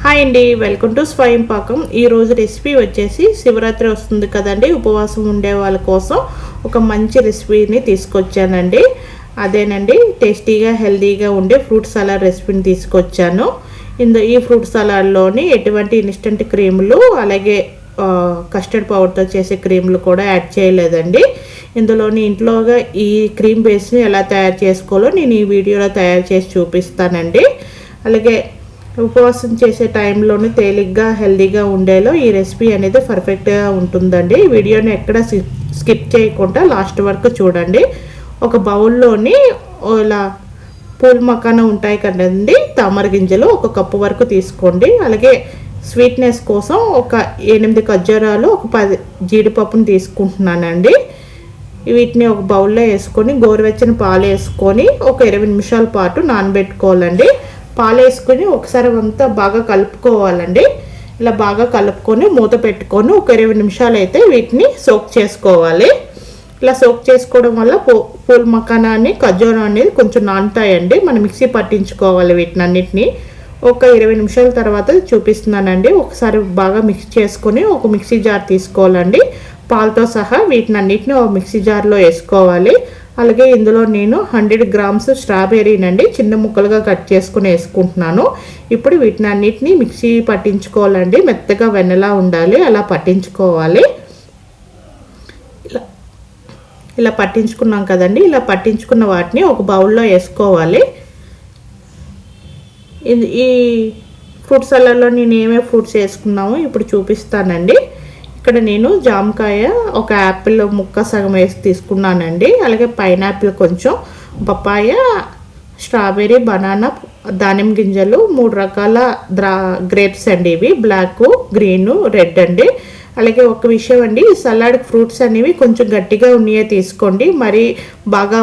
Hi అండి, welcome to స్వయం పాకం. ఈరోజు రెసిపీ వచ్చేసి శివరాత్రి వస్తుంది కదండి, ఉపవాసం ఉండే వాళ్ళ కోసం ఒక మంచి రెసిపీని తీసుకొచ్చానండి. అదేనండి, టేస్టీగా హెల్తీగా ఉండే ఫ్రూట్ సలాడ్ రెసిపీని తీసుకొచ్చాను. ఈ ఫ్రూట్ సలాడ్లోని ఎటువంటి ఇన్స్టెంట్ క్రీములు అలాగే కస్టర్డ్ పౌడర్తో చేసే క్రీములు కూడా యాడ్ చేయలేదండి. ఇందులోని ఇంట్లోగా ఈ క్రీమ్ బేస్ని ఎలా తయారు చేసుకోవాలో నేను ఈ వీడియోలో తయారు చేసి చూపిస్తానండి. అలాగే ఉపవాసం చేసే టైంలోనే తేలిగ్గా హెల్తీగా ఉండేలో ఈ రెసిపీ అనేది పర్ఫెక్ట్గా ఉంటుందండి. వీడియోని ఎక్కడ స్కిప్ చేయకుండా లాస్ట్ వరకు చూడండి. ఒక బౌల్లోని ఇలా పూల్ మకానా ఉంటాయి కదండి, తామర గింజలు 1 కప్పు వరకు తీసుకోండి. అలాగే స్వీట్నెస్ కోసం ఒక 8 ఖర్జూరాలు, ఒక 10 జీడిపప్పును తీసుకుంటున్నానండి. వీటిని ఒక బౌల్లో వేసుకొని గోరువెచ్చని పాలు వేసుకొని ఒక 20 నిమిషాల పాటు నానబెట్టుకోవాలండి. పాలు వేసుకొని ఒకసారి అంతా బాగా కలుపుకోవాలండి. ఇలా బాగా కలుపుకొని మూత పెట్టుకొని ఒక 20 నిమిషాలు అయితే వీటిని సోక్ చేసుకోవాలి. ఇలా సోక్ చేసుకోవడం వల్ల పూల్ మకానాన్ని ఖర్జూరం అనేది కొంచెం నానుతాయండి. మనం మిక్సీ పట్టించుకోవాలి వీటిని అన్నిటిని. ఒక 20 నిమిషాల తర్వాత చూపిస్తున్నానండి. ఒకసారి బాగా మిక్స్ చేసుకొని ఒక మిక్సీ జార్ తీసుకోవాలండి. పాలతో సహా వీటిని అన్నిటిని ఒక మిక్సీ జార్లో వేసుకోవాలి. అలాగే ఇందులో నేను 100 గ్రామ్స్ స్ట్రాబెర్రీనండి చిన్న ముక్కలుగా కట్ చేసుకుని వేసుకుంటున్నాను. ఇప్పుడు వీటిని అన్నిటిని మిక్సీ పట్టించుకోవాలండి. మెత్తగా వెన్నలా ఉండాలి, అలా పట్టించుకోవాలి. ఇలా పట్టించుకున్నాం కదండి. ఇలా పట్టించుకున్న వాటిని ఒక బౌల్లో వేసుకోవాలి. ఈ ఫ్రూట్ సలాడ్లో నేను ఏమేమి ఫ్రూట్స్ వేసుకున్నామో ఇప్పుడు చూపిస్తానండి. ఇక్కడ నేను జామకాయ, ఒక యాపిల్ ముక్క సగం వేసి తీసుకున్నానండి. అలాగే పైనాపిల్ కొంచెం, పపాయ, స్ట్రాబెర్రీ, బనానా, దానిమ్మ గింజలు, 3 రకాల గ్రేప్స్ అండి. ఇవి బ్లాక్, గ్రీన్, రెడ్ అండి. అలాగే ఒక విషయం అండి, సలాడ్ ఫ్రూట్స్ అనేవి కొంచెం గట్టిగా ఉన్నవే తీసుకోండి. మరి బాగా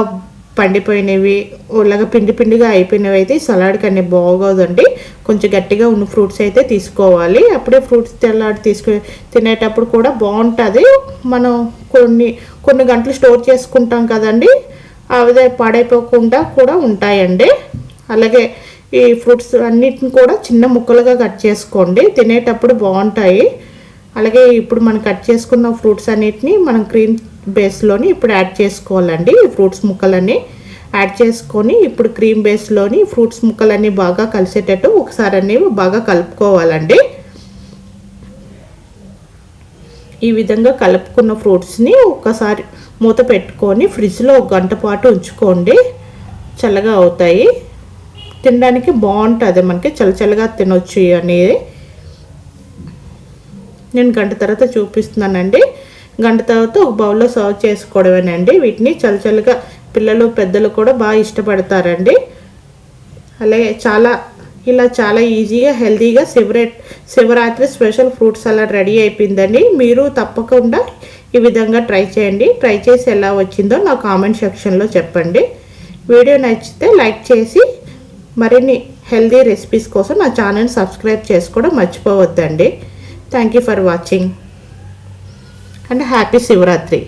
పండిపోయినవి అలాగే పిండిగా అయిపోయినవి అయితే సలాడ్కి అన్నీ బాగోదండి. కొంచెం గట్టిగా ఉన్న ఫ్రూట్స్ అయితే తీసుకోవాలి. అప్పుడే ఫ్రూట్స్ సలాడ్ తినేటప్పుడు కూడా బాగుంటుంది. మనం కొన్ని గంటలు స్టోర్ చేసుకుంటాం కదండి, అవి పాడైపోకుండా కూడా ఉంటాయండి. అలాగే ఈ ఫ్రూట్స్ అన్నిటిని కూడా చిన్న ముక్కలుగా కట్ చేసుకోండి, తినేటప్పుడు బాగుంటాయి. అలాగే ఇప్పుడు మనం కట్ చేసుకున్న ఫ్రూట్స్ అన్నిటిని మనం క్రీమ్ బేస్లోని ఇప్పుడు యాడ్ చేసుకోవాలండి. ఈ ఫ్రూట్స్ ముక్కలన్నీ యాడ్ చేసుకొని ఇప్పుడు క్రీమ్ బేస్లోని ఫ్రూట్స్ ముక్కలన్నీ బాగా కలిసేటట్టు ఒకసారి అనేవి బాగా కలుపుకోవాలండి. ఈ విధంగా కలుపుకున్న ఫ్రూట్స్ని ఒకసారి మూత పెట్టుకొని ఫ్రిడ్జ్లో 1 గంట పాటు ఉంచుకోండి. చల్లగా అవుతాయి, తినడానికి బాగుంటుంది. మనకి చల్లగా తినొచ్చు అనేది. నేను గంట తర్వాత చూపిస్తున్నానండి. గంట తర్వాత ఒక బౌల్లో సర్వ్ చేసుకోవడమేనండి. వీటిని చల్లగా పిల్లలు పెద్దలు కూడా బాగా ఇష్టపడతారండి. అలాగే చాలా ఈజీగా హెల్తీగా Shivaratri special fruit salad ready అయిపోయిందండి. మీరు తప్పకుండా ఈ విధంగా ట్రై చేయండి. ట్రై చేసి ఎలా వచ్చిందో నా కామెంట్ సెక్షన్లో చెప్పండి. వీడియో నచ్చితే లైక్ చేసి మరిన్ని హెల్తీ రెసిపీస్ కోసం నా ఛానల్ సబ్స్క్రైబ్ చేసుకోవడం మర్చిపోవద్దండి. Thank you for watching and happy Shivaratri.